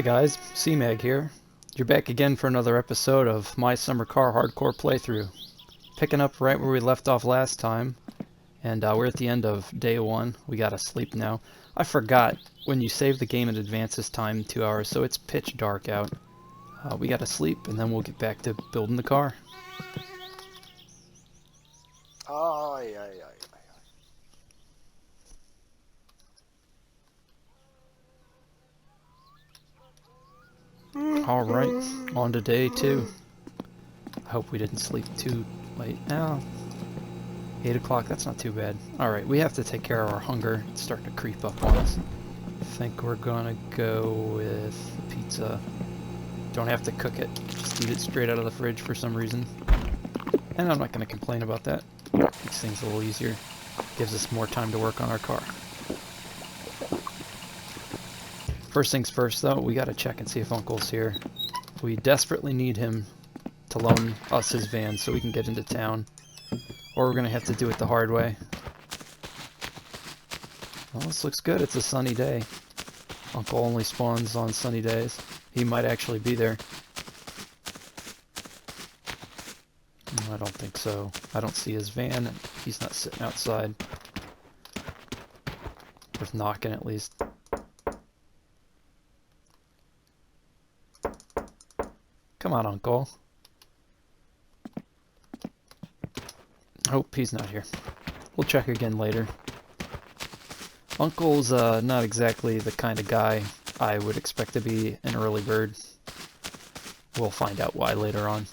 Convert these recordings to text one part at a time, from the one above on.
guys, C-Mag here. You're back again for another episode of My Summer Car Hardcore Playthrough. Picking up right where we left off last time, and we're at the end of day 1. We gotta sleep now. I forgot, when you save the game in advance this time, 2 hours, so it's pitch dark out. We gotta sleep, and then we'll get back to building the car. Ay, ay, ay, ay. Alright, on to day 2. I hope we didn't sleep too late. Now, 8 o'clock, that's not too bad. Alright, we have to take care of our hunger. It's starting to creep up on us. I think we're gonna go with pizza. Don't have to cook it, just eat it straight out of the fridge for some reason. And I'm not gonna complain about that. Makes things a little easier. Gives us more time to work on our car. First things first though, we gotta check and see if Uncle's here. We desperately need him to loan us his van so we can get into town. Or we're gonna have to do it the hard way. Well, this looks good. It's a sunny day. Uncle only spawns on sunny days. He might actually be there. No, I don't think so. I don't see his van. He's not sitting outside. Worth knocking at least. Come on, Uncle. Hope he's not here. We'll check again later. Uncle's not exactly the kind of guy I would expect to be an early bird. We'll find out why later on.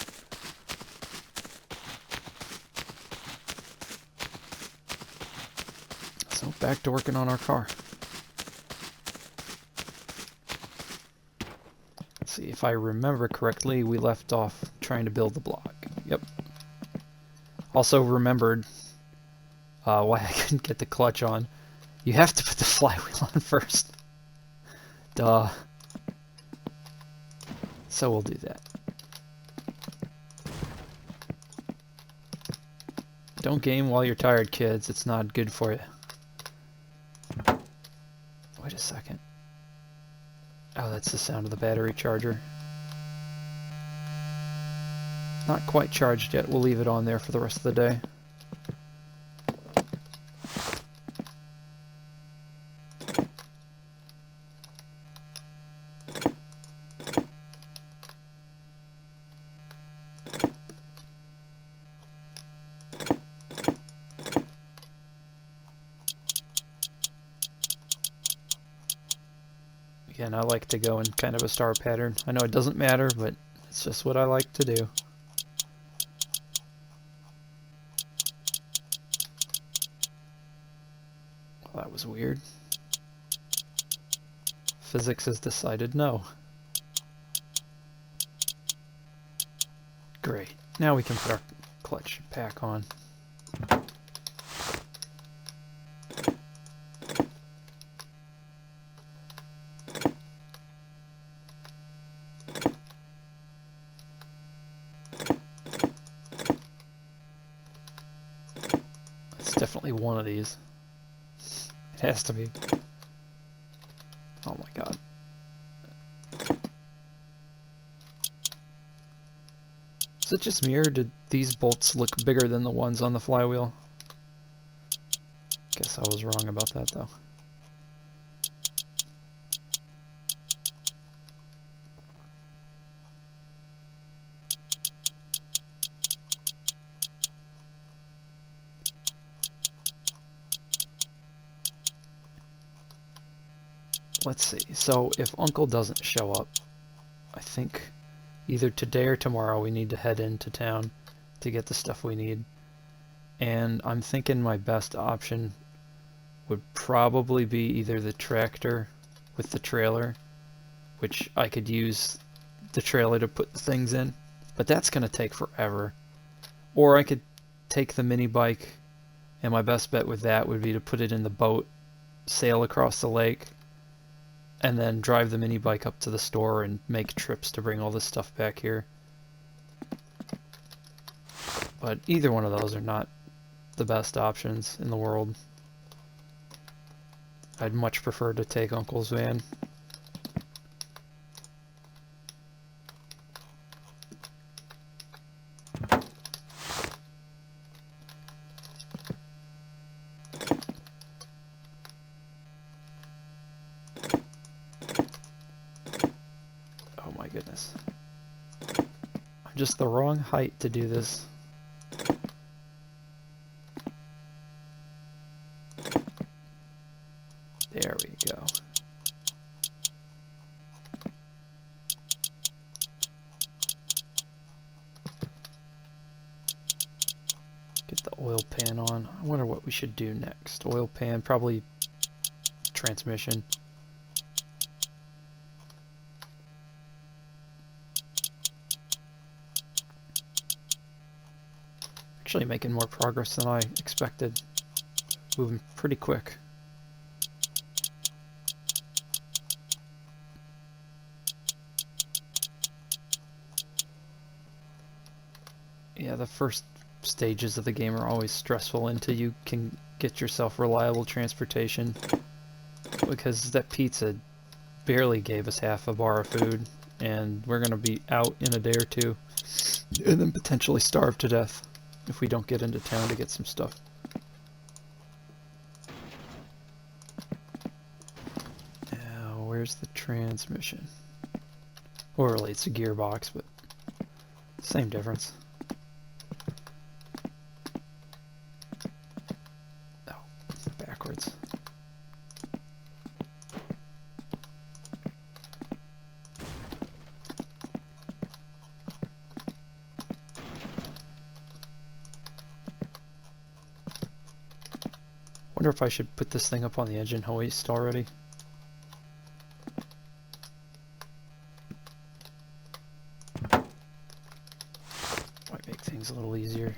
So back to working on our car. Let's see, if I remember correctly, we left off trying to build the block. Yep. Also remembered why I couldn't get the clutch on. You have to put the flywheel on first. Duh. So we'll do that. Don't game while you're tired, kids. It's not good for you. Wait a second. Oh, that's the sound of the battery charger. Not quite charged yet. We'll leave it on there for the rest of the day. Again, I like to go in kind of a star pattern. I know it doesn't matter, but it's just what I like to do. Well, that was weird. Physics has decided no. Great. Now we can put our clutch pack on. Definitely one of these. It has to be. Oh my god. Is it just me or did these bolts look bigger than the ones on the flywheel? Guess I was wrong about that though. Let's see, so if Uncle doesn't show up, I think either today or tomorrow we need to head into town to get the stuff we need. And I'm thinking my best option would probably be either the tractor with the trailer, which I could use the trailer to put the things in, but that's going to take forever. Or I could take the mini bike, and my best bet with that would be to put it in the boat, sail across the lake, and then drive the mini bike up to the store and make trips to bring all this stuff back here. But either one of those are not the best options in the world. I'd much prefer to take Uncle's van. goodness. I'm just the wrong height to do this. There we go. Get the oil pan on. I wonder what we should do next. Oil pan, probably transmission. Actually making more progress than I expected. Moving pretty quick. Yeah, the first stages of the game are always stressful until you can get yourself reliable transportation, because that pizza barely gave us half a bar of food, and we're going to be out in a day or two and then potentially starve to death if we don't get into town to get some stuff. Now, where's the transmission? Or really, it's a gearbox, but same difference. Oh, backwards. Wonder if I should put this thing up on the engine hoist already. Might make things a little easier.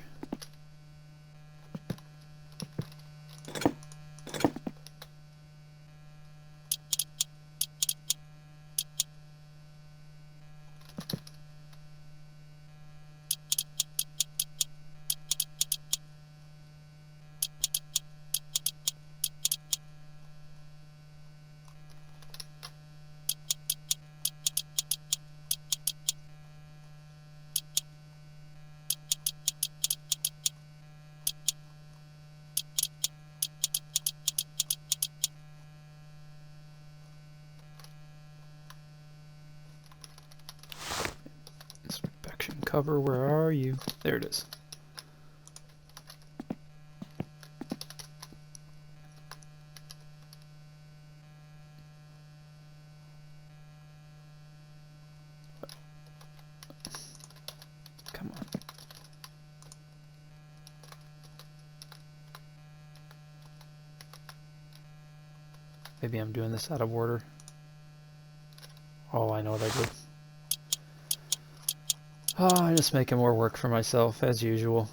Cover, where are you? There it is. Come on. Maybe I'm doing this out of order. Oh, I know what I did. Oh, I'm just making more work for myself, as usual.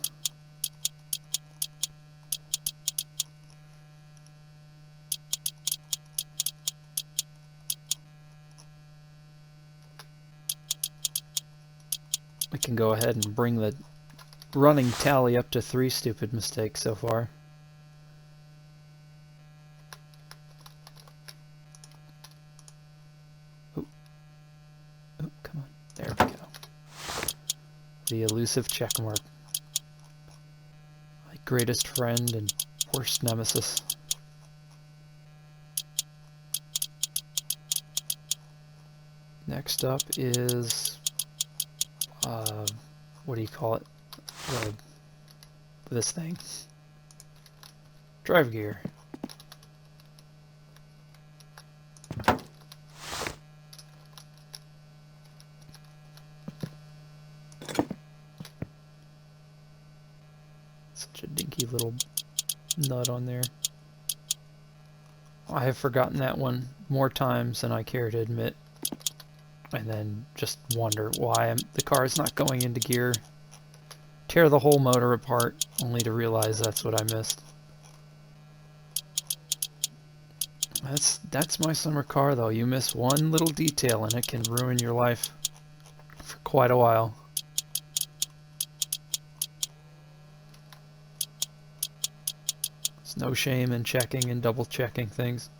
We can go ahead and bring the running tally up to 3 stupid mistakes so far. Ooh. Ooh, come on. There we go. The elusive checkmark. My greatest friend and worst nemesis. Next up is, what do you call it? This thing. Drive gear. Such a dinky little nut on there. I have forgotten that one more times than I care to admit. And then just wonder why the car is not going into gear. Tear the whole motor apart, only to realize that's what I missed. That's my summer car, though. You miss one little detail and it can ruin your life for quite a while. There's no shame in checking and double checking things.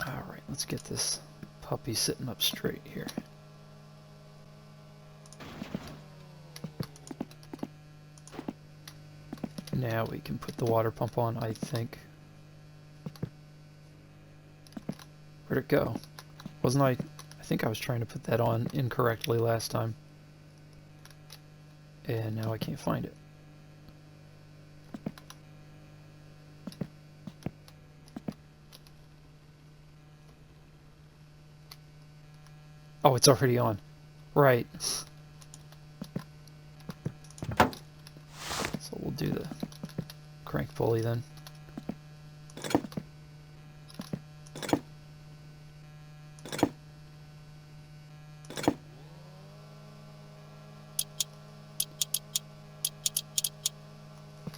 Alright, let's get this puppy sitting up straight here. Now we can put the water pump on, I think. Where'd it go? Wasn't I think I was trying to put that on incorrectly last time. And now I can't find it. Oh, it's already on. Right. So we'll do the crank pulley then.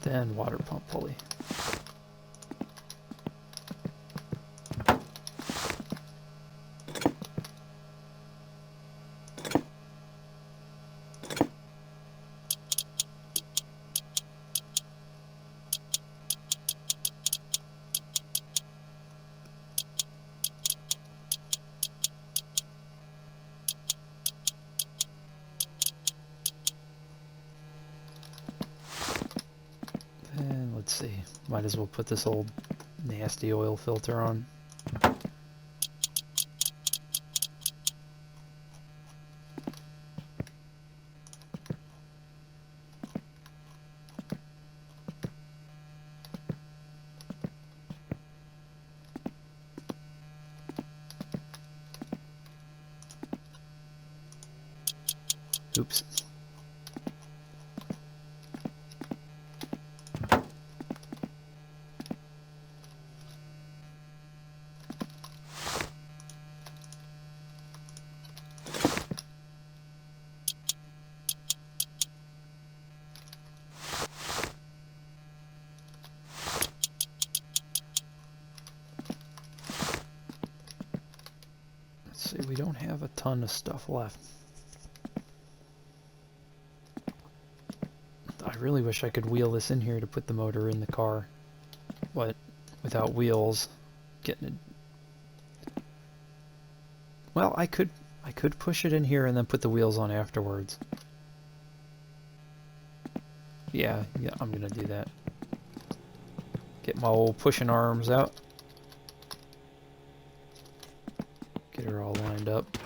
Then water pump pulley. And let's see, might as well put this old nasty oil filter on. Oops. Let's see, we don't have a ton of stuff left. I really wish I could wheel this in here to put the motor in the car, but without wheels, getting it. Well, I could push it in here and then put the wheels on afterwards. Yeah, I'm gonna do that. Get my old pushing arms out. Get her all lined up.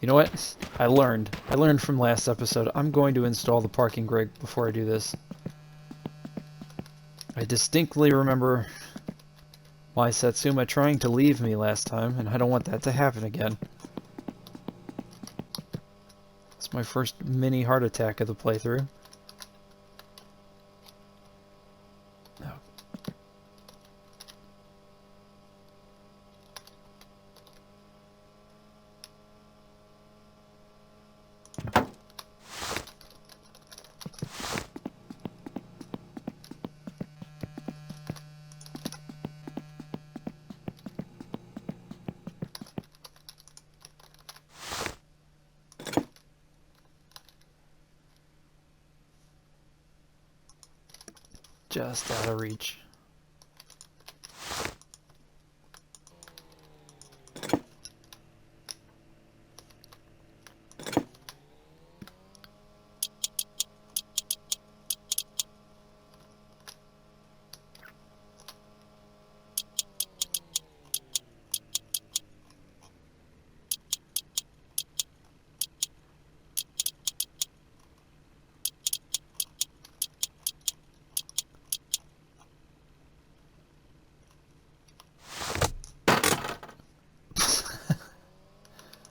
You know what? I learned from last episode. I'm going to install the parking brake before I do this. I distinctly remember my Satsuma trying to leave me last time, and I don't want that to happen again. It's my first mini heart attack of the playthrough. Oh. Just out of reach.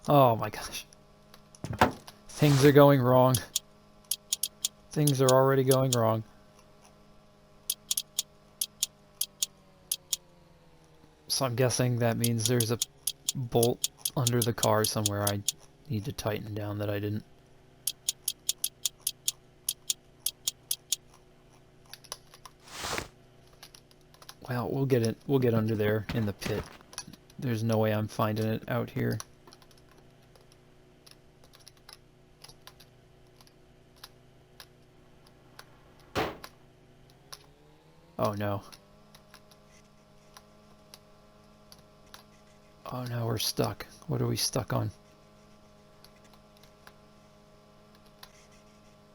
Oh my gosh. Things are going wrong. Things are already going wrong. So I'm guessing that means there's a bolt under the car somewhere I need to tighten down that I didn't. Well, we'll get it. We'll get under there in the pit. There's no way I'm finding it out here. Oh no. Oh no, we're stuck. What are we stuck on?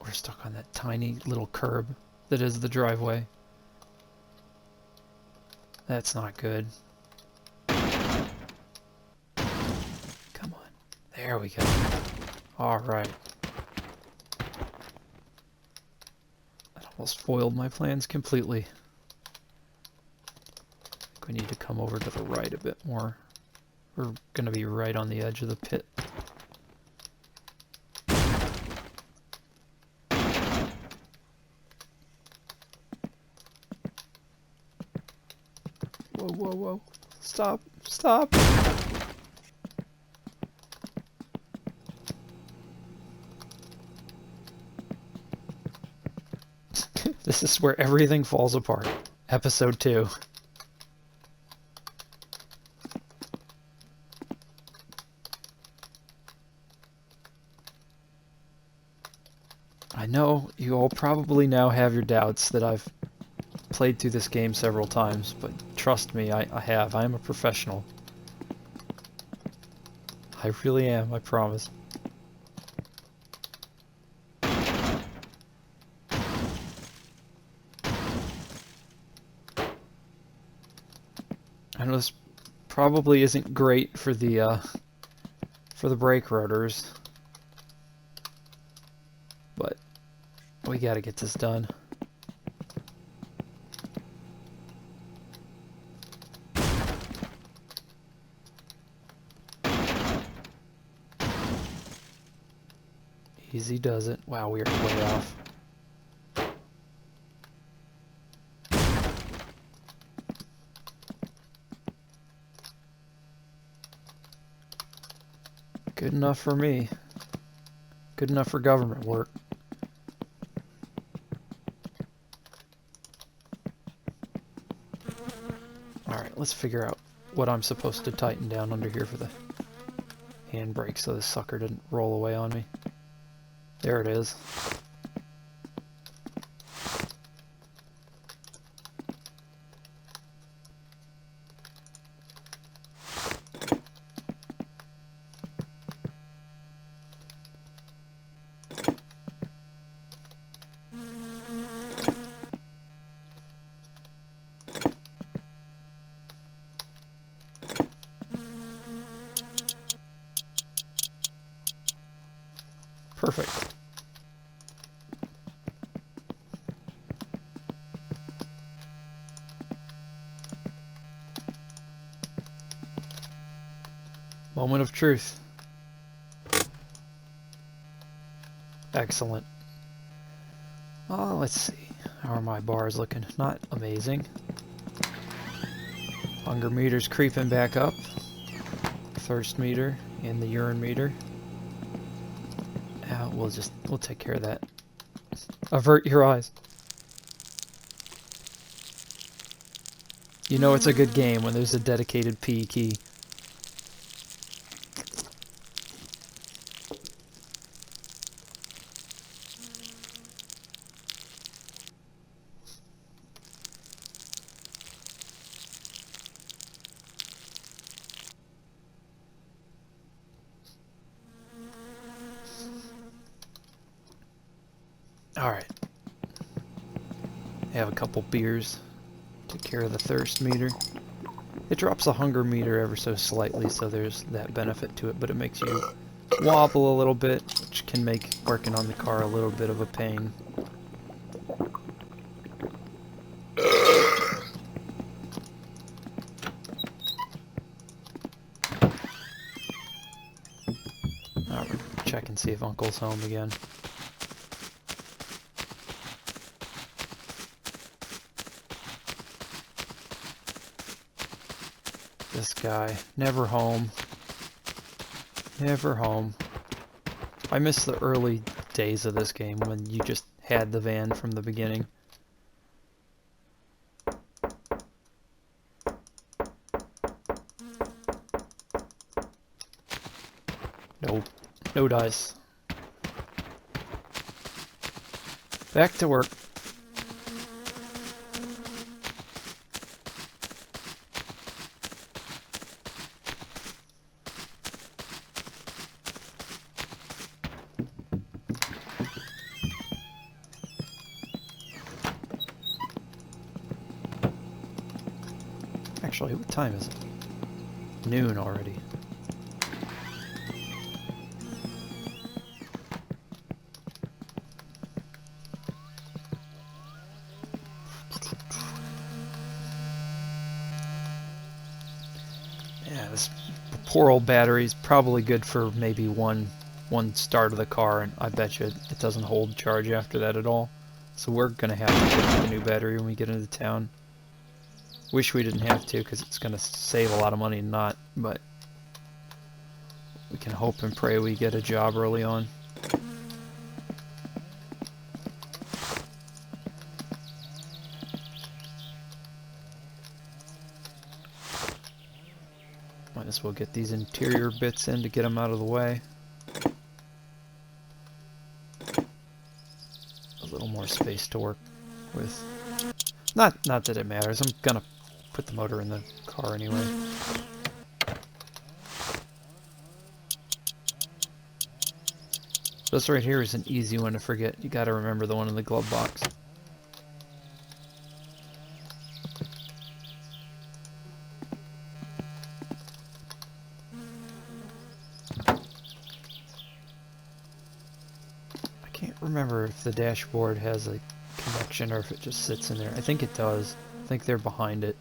We're stuck on that tiny little curb that is the driveway. That's not good. There we go. Alright. That almost foiled my plans completely. I think we need to come over to the right a bit more. We're gonna be right on the edge of the pit. Whoa, whoa, whoa. Stop, stop! This is where everything falls apart. Episode 2. I know you all probably now have your doubts that I've played through this game several times, but trust me, I have. I am a professional. I really am, I promise. I know this probably isn't great for the brake rotors, but we gotta get this done. Easy does it. Wow, we are way off. Good enough for me. Good enough for government work. Alright, let's figure out what I'm supposed to tighten down under here for the handbrake so this sucker didn't roll away on me. There it is. Perfect. Moment of truth. Excellent. Let's see. How are my bars looking? Not amazing. Hunger meter's creeping back up. Thirst meter and the urine meter. We'll take care of that. Avert your eyes. You know it's a good game when there's a dedicated P key. Alright. Have a couple beers. Take care of the thirst meter. It drops the hunger meter ever so slightly, so there's that benefit to it, but it makes you wobble a little bit, which can make working on the car a little bit of a pain. Alright, check and see if Uncle's home again. This guy, never home. Never home. I miss the early days of this game when you just had the van from the beginning. Nope. No dice. Back to work. Actually, what time is it? Noon already. Yeah, this poor old battery is probably good for maybe one start of the car, and I bet you it doesn't hold charge after that at all. So we're gonna have to get a new battery when we get into town. Wish we didn't have to, because it's gonna save a lot of money not, but we can hope and pray we get a job early on. Might as well get these interior bits in to get them out of the way. A little more space to work with. Not that it matters. I'm gonna put the motor in the car anyway. This right here is an easy one to forget. You gotta remember the one in the glove box. I can't remember if the dashboard has a connection or if it just sits in there. I think it does. I think they're behind it.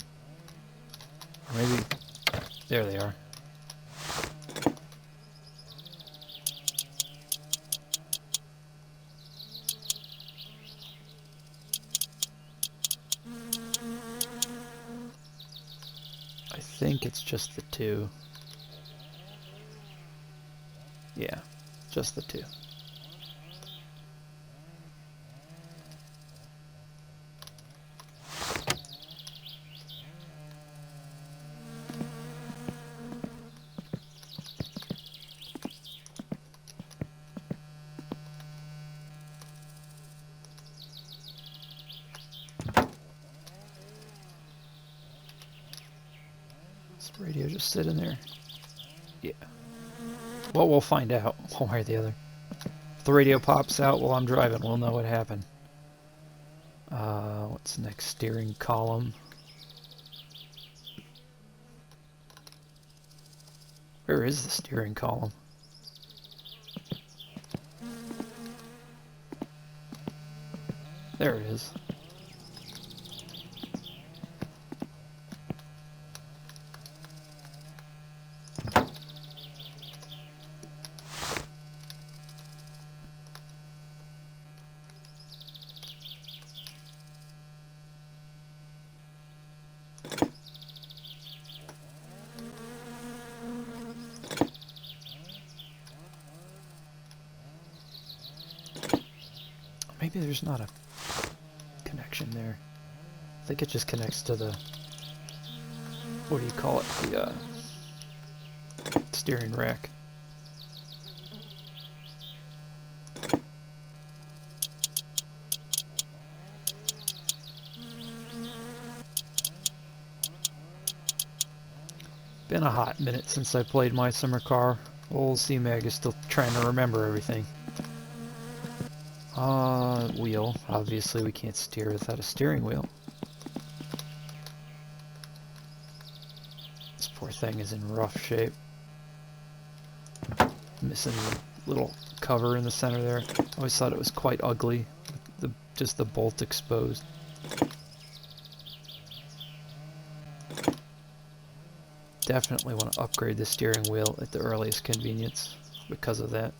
Or maybe... There they are. I think it's just the two. Yeah, just the two. Radio just sit in there? Yeah. Well, we'll find out one way or the other. If the radio pops out while I'm driving, we'll know what happened. What's next? Steering column. Where is the steering column? There it is. Maybe there's not a connection there. I think it just connects to the, what do you call it, the steering rack. Been a hot minute since I played my summer car. Old C-Mag is still trying to remember everything. Wheel. Obviously we can't steer without a steering wheel. This poor thing is in rough shape. Missing the little cover in the center there. I always thought it was quite ugly. Just the bolt exposed. Definitely want to upgrade the steering wheel at the earliest convenience because of that.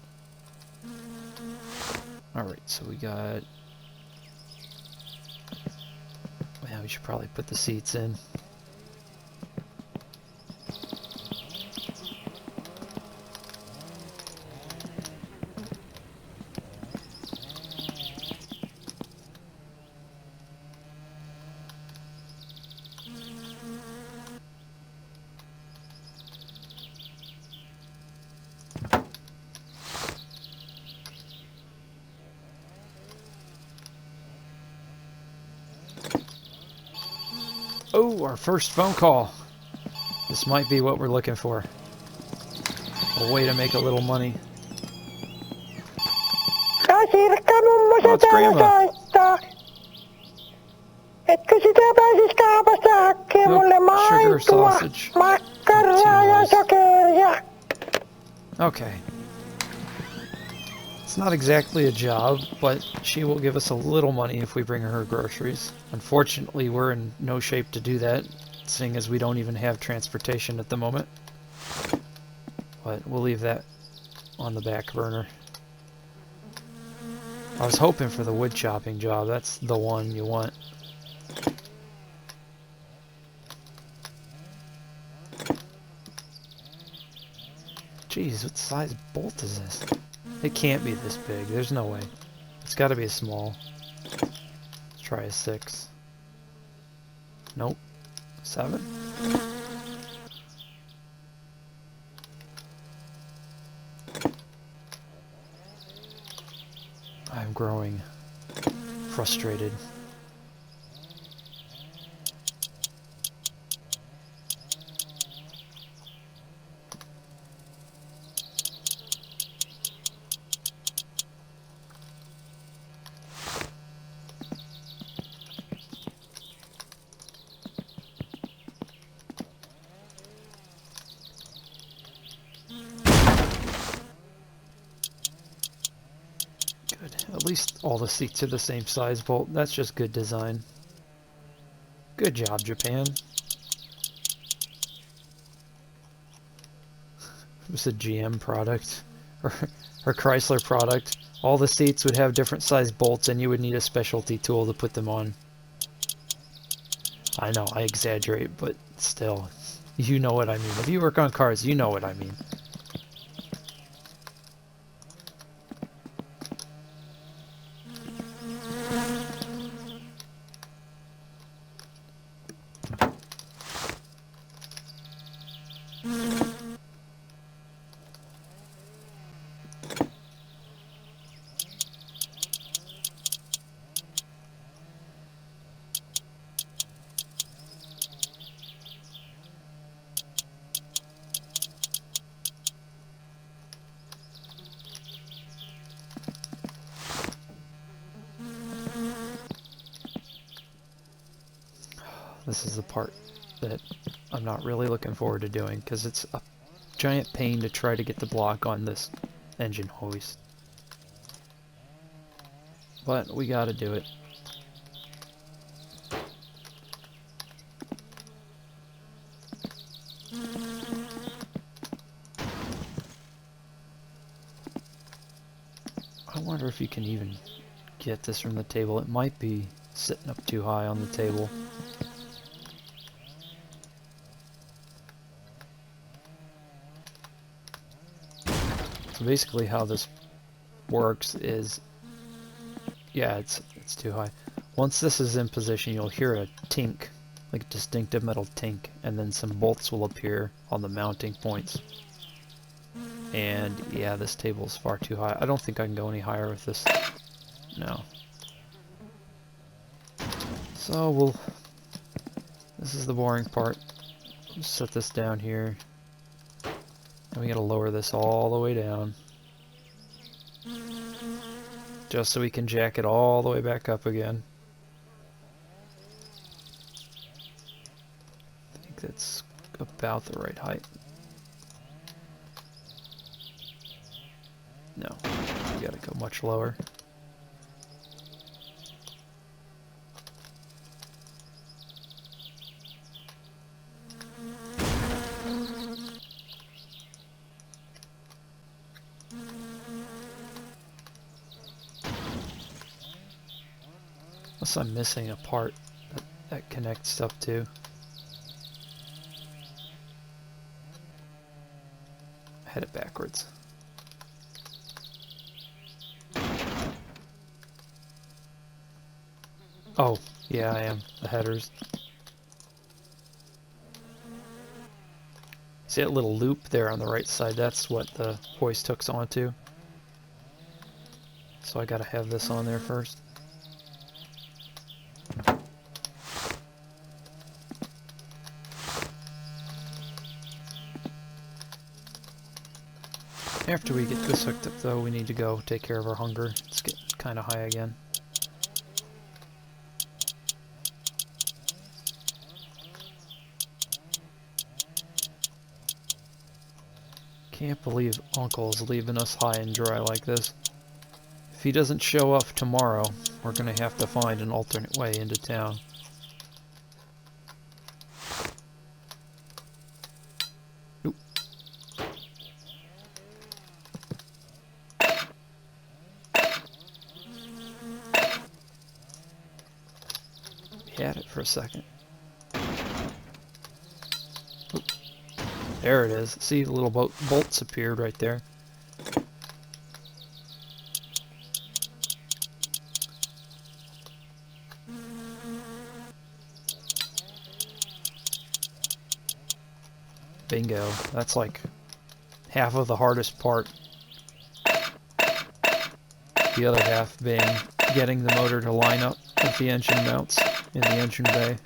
Alright, so we got... Well, we should probably put the seats in. Oh, our first phone call. This might be what we're looking for. A way to make a little money. Oh, it's Grandma. Etkö sitä pääsis kaupasta hakkeen mulle Sugar maitoa, sausage. makkaraa ja sokeria? Okay. It's not exactly a job, but she will give us a little money if we bring her groceries. Unfortunately, we're in no shape to do that, seeing as we don't even have transportation at the moment. But we'll leave that on the back burner. I was hoping for the wood chopping job. That's the one you want. Jeez, what size bolt is this? It can't be this big. There's no way. It's got to be a small. Let's try a 6. Nope. 7? I'm growing frustrated. At least all the seats are the same size bolt. That's just good design. Good job, Japan. It was a GM product or Chrysler product. All the seats would have different size bolts and you would need a specialty tool to put them on. I know, I exaggerate, but still, you know what I mean. If you work on cars, you know what I mean. This is the part that I'm not really looking forward to doing because it's a giant pain to try to get the block on this engine hoist. But we gotta do it. I wonder if you can even get this from the table. It might be sitting up too high on the table. So basically how this works is, yeah, it's too high. Once this is in position, you'll hear a tink, like a distinctive metal tink, and then some bolts will appear on the mounting points. And yeah, this table is far too high. I don't think I can go any higher with this. No. So this is the boring part. Just set this down here. And we gotta lower this all the way down. Just so we can jack it all the way back up again. I think that's about the right height. No, we gotta go much lower. Unless I'm missing a part that connects stuff to. I had it backwards. Oh, yeah, I am. The headers. See that little loop there on the right side? That's what the hoist hooks onto. So I gotta have this on there first. After we get this hooked up though, we need to go take care of our hunger. It's getting kind of high again. Can't believe Uncle's leaving us high and dry like this. If he doesn't show up tomorrow, we're gonna have to find an alternate way into town. Nope. for a second. Oop. There it is. See, the little bolts appeared right there. Bingo. That's like half of the hardest part. The other half being getting the motor to line up with the engine mounts in the engine bay.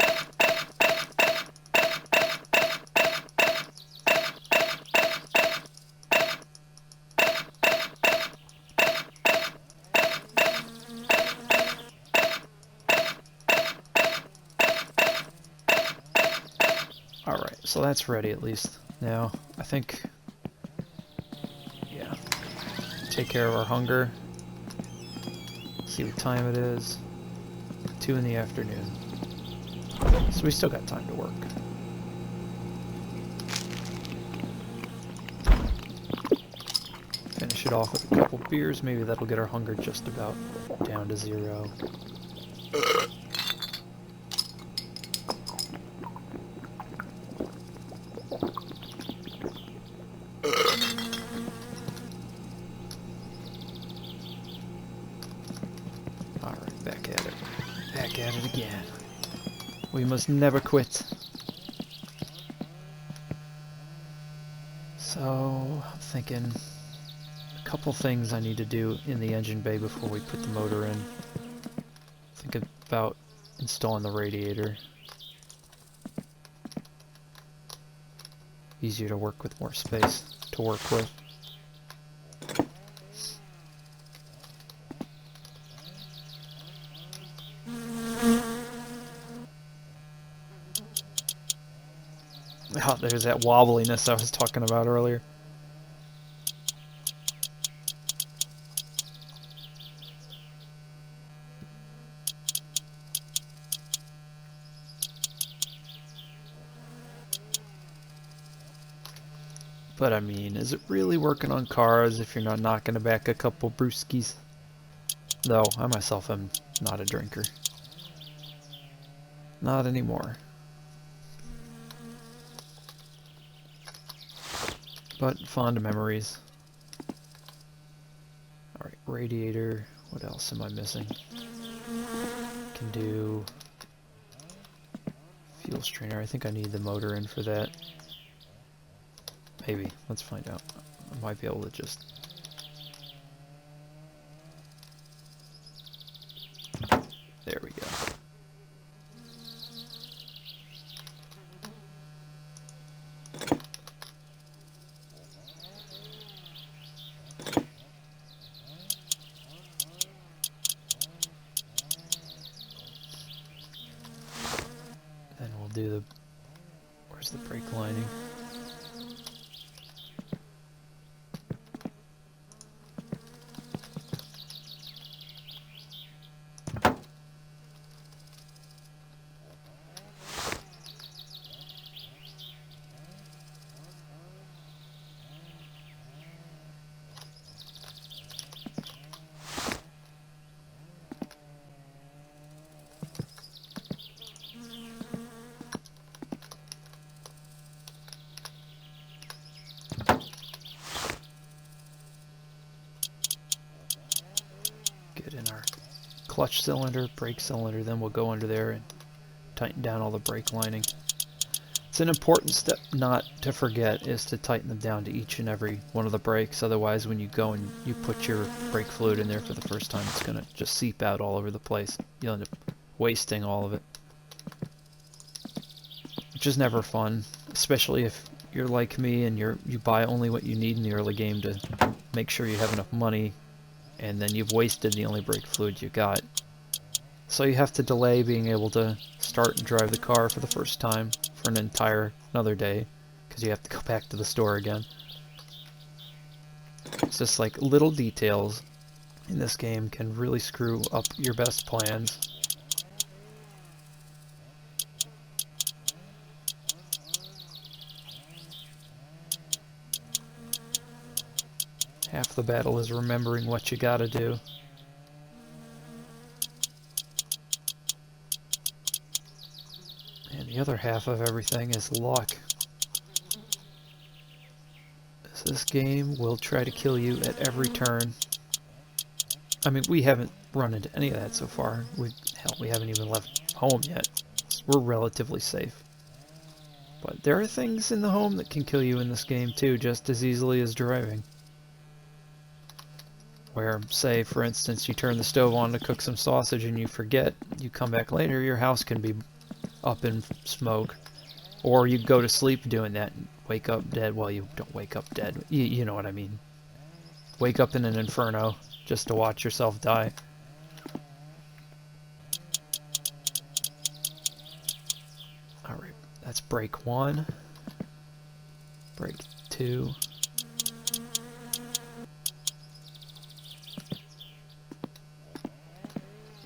Alright, so that's ready at least. Now, I think, yeah, take care of our hunger. See what time it is. 2 in the afternoon. So we still got time to work. Finish it off with a couple beers. Maybe that'll get our hunger just about down to 0. Alright, back at it. Back at it again. We must never quit. So, I'm thinking a couple things I need to do in the engine bay before we put the motor in. Think about installing the radiator. Easier to work with, more space to work with. Oh, there's that wobbliness I was talking about earlier. But I mean, is it really working on cars if you're not knocking back a couple brewskis? Though, I myself am not a drinker. Not anymore. But fond memories. Alright, radiator. What else am I missing? Can do fuel strainer. I think I need the motor in for that. Maybe. Let's find out. I might be able to just... There we go. Then we'll do the... Where's the brake lining? Get in our clutch cylinder, brake cylinder, then we'll go under there and tighten down all the brake lining. It's an important step not to forget is to tighten them down to each and every one of the brakes, otherwise when you go and you put your brake fluid in there for the first time, it's going to just seep out all over the place. You'll end up wasting all of it. Which is never fun, especially if you're like me and you buy only what you need in the early game to make sure you have enough money, and then you've wasted the only brake fluid you got. So you have to delay being able to start and drive the car for the first time for another day, because you have to go back to the store again. It's just like little details in this game can really screw up your best plans. Half the battle is remembering what you gotta do. The other half of everything is luck. This game will try to kill you at every turn. I mean, we haven't run into any of that so far. Hell, we haven't even left home yet. We're relatively safe. But there are things in the home that can kill you in this game too, just as easily as driving. Where, say, for instance, you turn the stove on to cook some sausage and you forget, you come back later, your house can be up in smoke. Or you go to sleep doing that and wake up dead. Well, you don't wake up dead. You know what I mean. Wake up in an inferno just to watch yourself die. Alright, that's break 1. Break 2.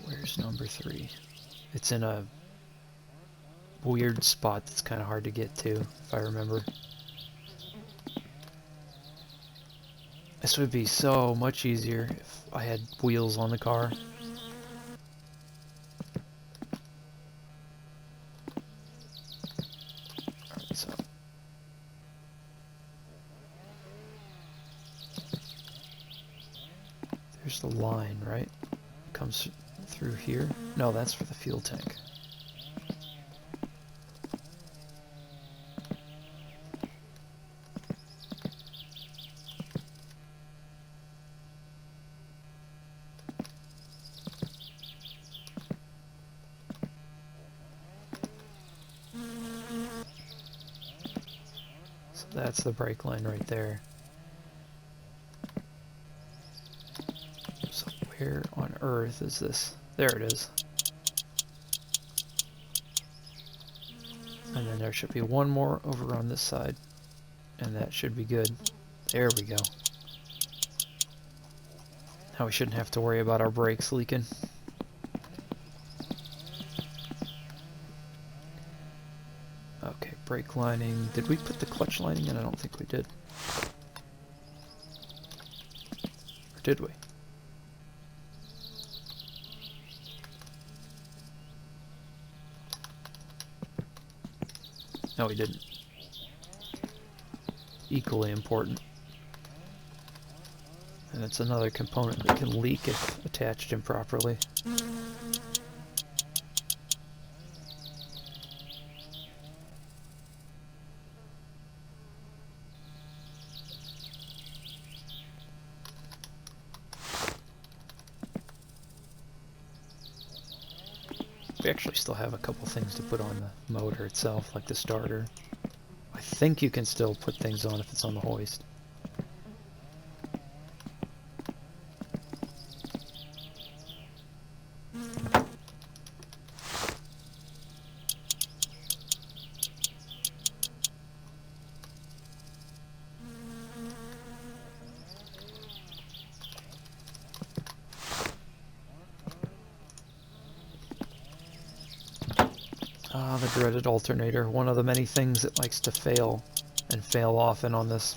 Where's number 3? It's in a weird spot that's kind of hard to get to, if I remember. This would be so much easier if I had wheels on the car. Alright, so there's the line, right? Comes through here. No, that's for the fuel tank. That's the brake line right there. So where on earth is this? There it is. And then there should be one more over on this side. And that should be good. There we go. Now we shouldn't have to worry about our brakes leaking. Okay, brake lining. Did we put the clutch lining in? I don't think we did. Or did we? No, we didn't. Equally important. And it's another component that can leak if attached improperly. We actually still have a couple things to put on the motor itself, like the starter. I think you can still put things on if it's on the hoist. Ah, the dreaded alternator. One of the many things that likes to fail, and fail often on this.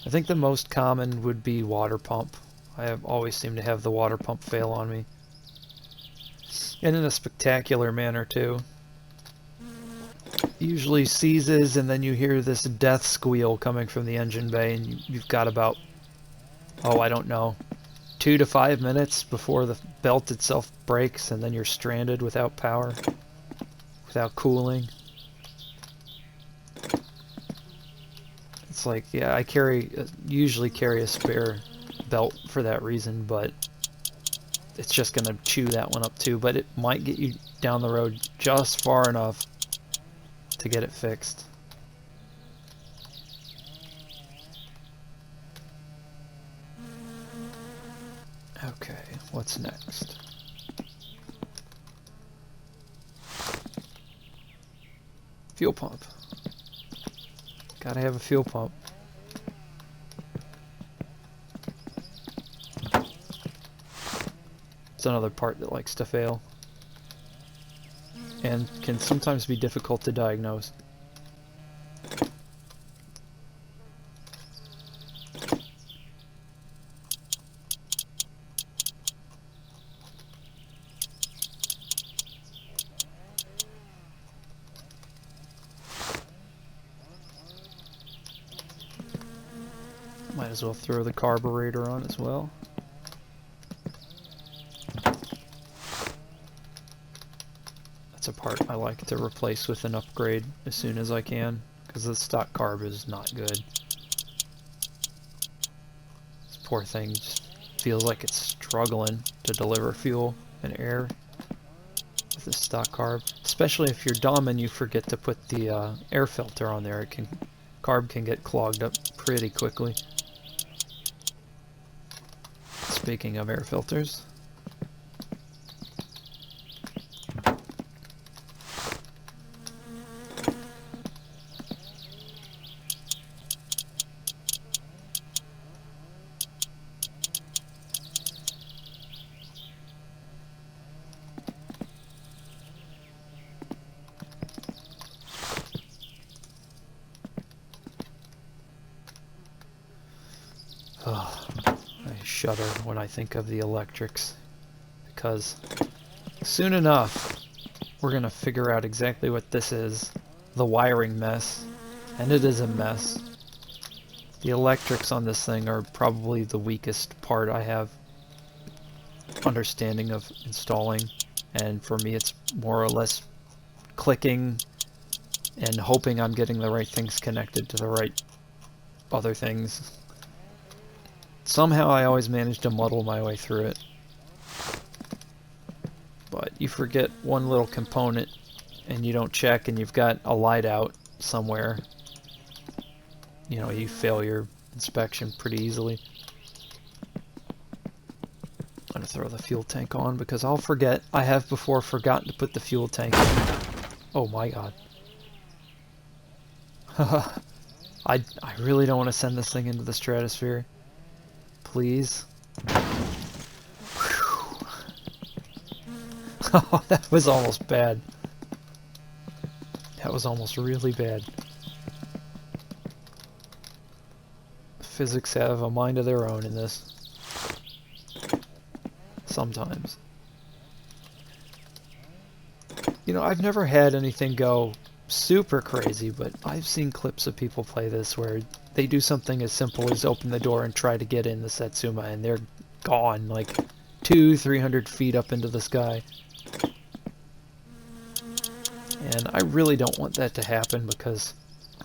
I think the most common would be water pump. I have always seemed to have the water pump fail on me. And in a spectacular manner, too. Usually seizes, and then you hear this death squeal coming from the engine bay, and you've got about, oh, I don't know, 2 to 5 minutes before the belt itself breaks, and then you're stranded without power. Without cooling. It's like, yeah, I usually carry a spare belt for that reason, but it's just gonna chew that one up too, but it might get you down the road just far enough to get it fixed. Okay, what's next? Fuel pump. Gotta have a fuel pump. It's another part that likes to fail. And can sometimes be difficult to diagnose. Might as well throw the carburetor on as well. That's a part I like to replace with an upgrade as soon as I can, because the stock carb is not good. This poor thing just feels like it's struggling to deliver fuel and air with the stock carb. Especially if you're dumb and you forget to put the air filter on there, carb can get clogged up pretty quickly. Speaking of air filters, I shudder when I think of the electrics, because soon enough we're gonna figure out exactly what this is, the wiring mess, and it is a mess. The electrics on this thing are probably the weakest part I have understanding of installing, and for me it's more or less clicking and hoping I'm getting the right things connected to the right other things. Somehow I always manage to muddle my way through it. But you forget one little component and you don't check and you've got a light out somewhere. You know, you fail your inspection pretty easily. I'm gonna throw the fuel tank on because I'll forget. I have before forgotten to put the fuel tank in. Oh my god. I really don't want to send this thing into the stratosphere. Please. Oh, that was almost bad. That was almost really bad. Physics have a mind of their own in this. Sometimes. You know, I've never had anything go super crazy, but I've seen clips of people play this where they do something as simple as open the door and try to get in the Satsuma, and they're gone like 200-300 feet up into the sky. And I really don't want that to happen, because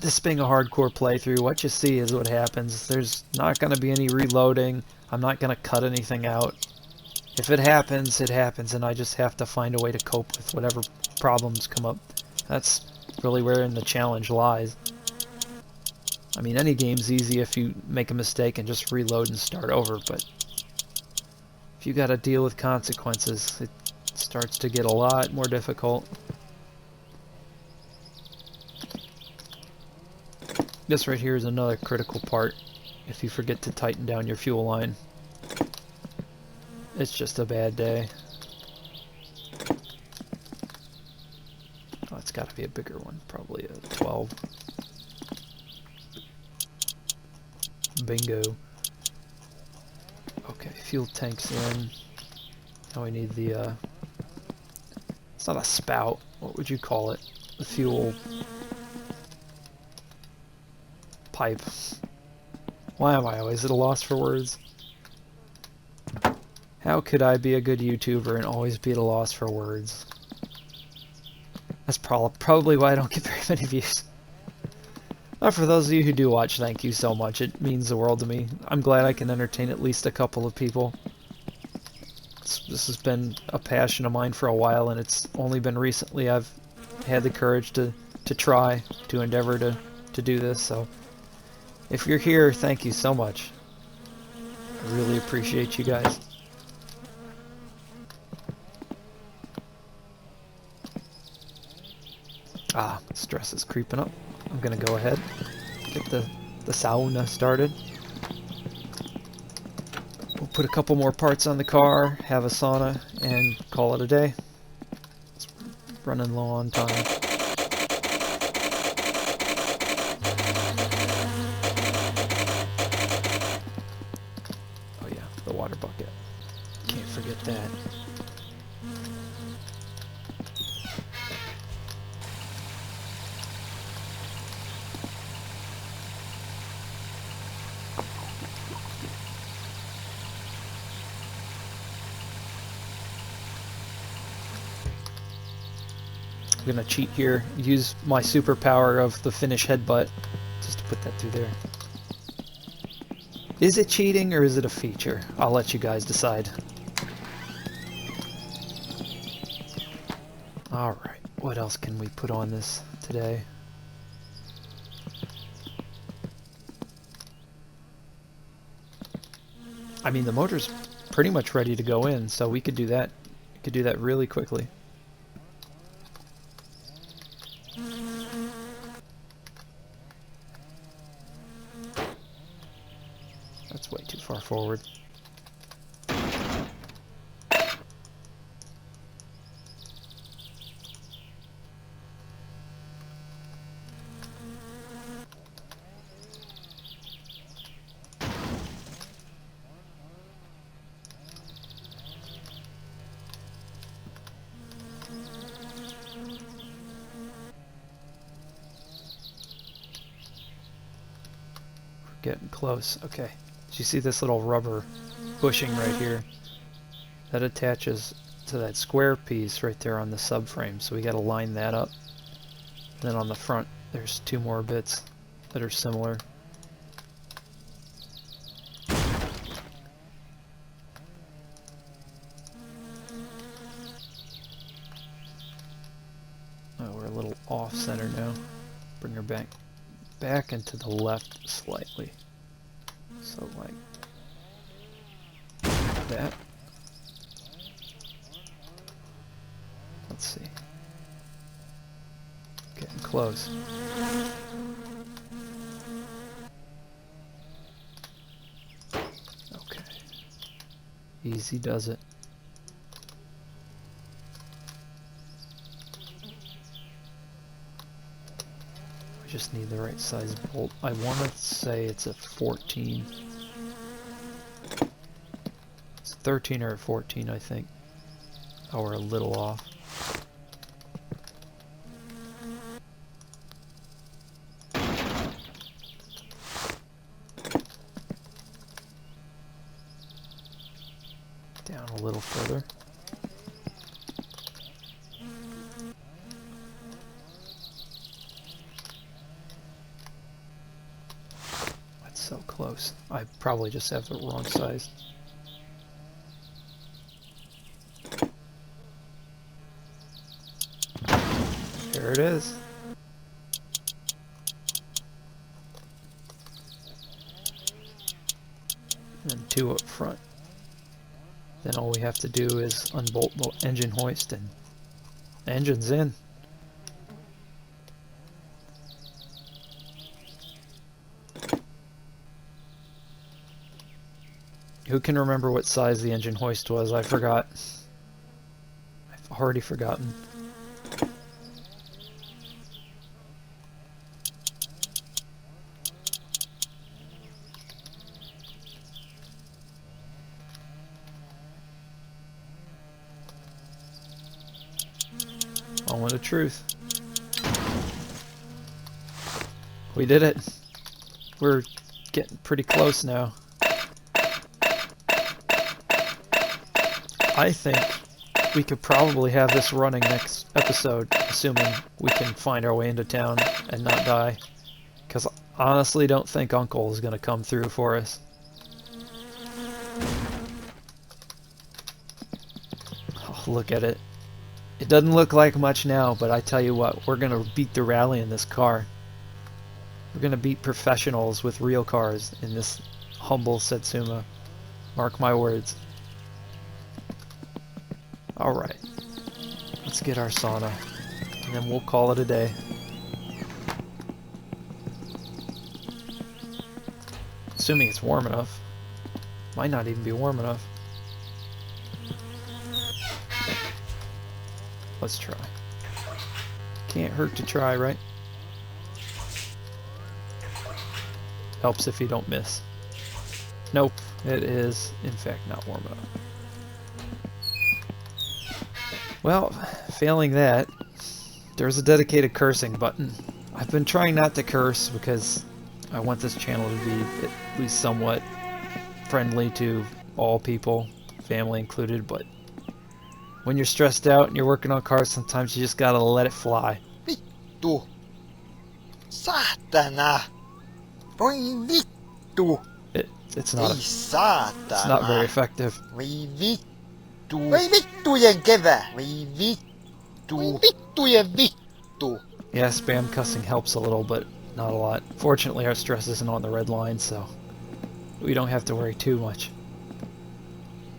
this being a hardcore playthrough, what you see is what happens. There's not going to be any reloading. I'm not going to cut anything out. If it happens, it happens, and I just have to find a way to cope with whatever problems come up. That's really wherein the challenge lies. I mean, any game's easy if you make a mistake and just reload and start over, but if you gotta deal with consequences, it starts to get a lot more difficult. This right here is another critical part. If you forget to tighten down your fuel line, it's just a bad day. Oh, it's gotta be a bigger one, probably a 12. Bingo. Okay, fuel tank's in. Now we need the, it's not a spout, what would you call it? The fuel pipe. Why am I always at a loss for words? How could I be a good YouTuber and always be at a loss for words? That's probably why I don't get very many views. For those of you who do watch, thank you so much. It means the world to me. I'm glad I can entertain at least a couple of people. This has been a passion of mine for a while, and it's only been recently I've had the courage to try, to endeavor to do this. So if you're here, thank you so much. I really appreciate you guys. Ah, stress is creeping up. I'm gonna go ahead, get the sauna started. We'll put a couple more parts on the car, have a sauna, and call it a day. It's running low on time. Oh yeah, the water bucket. Can't forget that. gonna cheat here. Use my superpower of the Finnish headbutt just to put that through there. Is it cheating or is it a feature? I'll let you guys decide. Alright, what else can we put on this today? I mean, the motor's pretty much ready to go in, so we could do that. We could do that really quickly. That's way too far forward. Getting close. Okay. Do you see this little rubber bushing right here? That attaches to that square piece right there on the subframe. So we got to line that up. Then on the front, there's two more bits that are similar. Oh, we're a little off center now. Bring her back into the left slightly. So like that. Let's see. Getting close. Okay. Easy does it. Just need the right size bolt. I want to say it's a 14. It's 13 or a 14, I think. Oh, we're a little off. Down a little further. So close. I probably just have the wrong size. There it is. And two up front. Then all we have to do is unbolt the engine hoist and the engine's in. Who can remember what size the engine hoist was? I forgot. I've already forgotten. Moment of truth. We did it. We're getting pretty close now. I think we could probably have this running next episode, assuming we can find our way into town and not die. Because I honestly don't think Uncle is going to come through for us. Oh, look at it. It doesn't look like much now, but I tell you what, we're going to beat the rally in this car. We're going to beat professionals with real cars in this humble Satsuma. Mark my words. Alright, let's get our sauna, and then we'll call it a day. Assuming it's warm enough. Might not even be warm enough. Let's try. Can't hurt to try, right? Helps if you don't miss. Nope, it is in fact not warm enough. Well, failing that, there's a dedicated cursing button. I've been trying not to curse because I want this channel to be at least somewhat friendly to all people, family included, but when you're stressed out and you're working on cars, sometimes you just gotta let it fly. Vittu. Saatana. Voi vittu. It's not Ei saatana. it's not very effective. Voi vittu. Voi vittujen kevä. Voi vittu. Voi vittujen vittu. Yeah, spam cussing helps a little, but not a lot. Fortunately, our stress isn't on the red line, so we don't have to worry too much.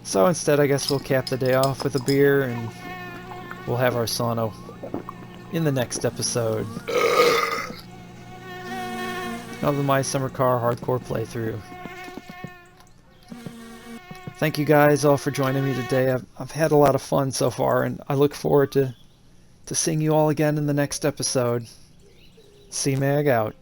So instead, I guess we'll cap the day off with a beer, and we'll have our sono in the next episode of the My Summer Car Hardcore playthrough. Thank you guys all for joining me today. I've had a lot of fun so far, and I look forward to seeing you all again in the next episode. C-Mag out.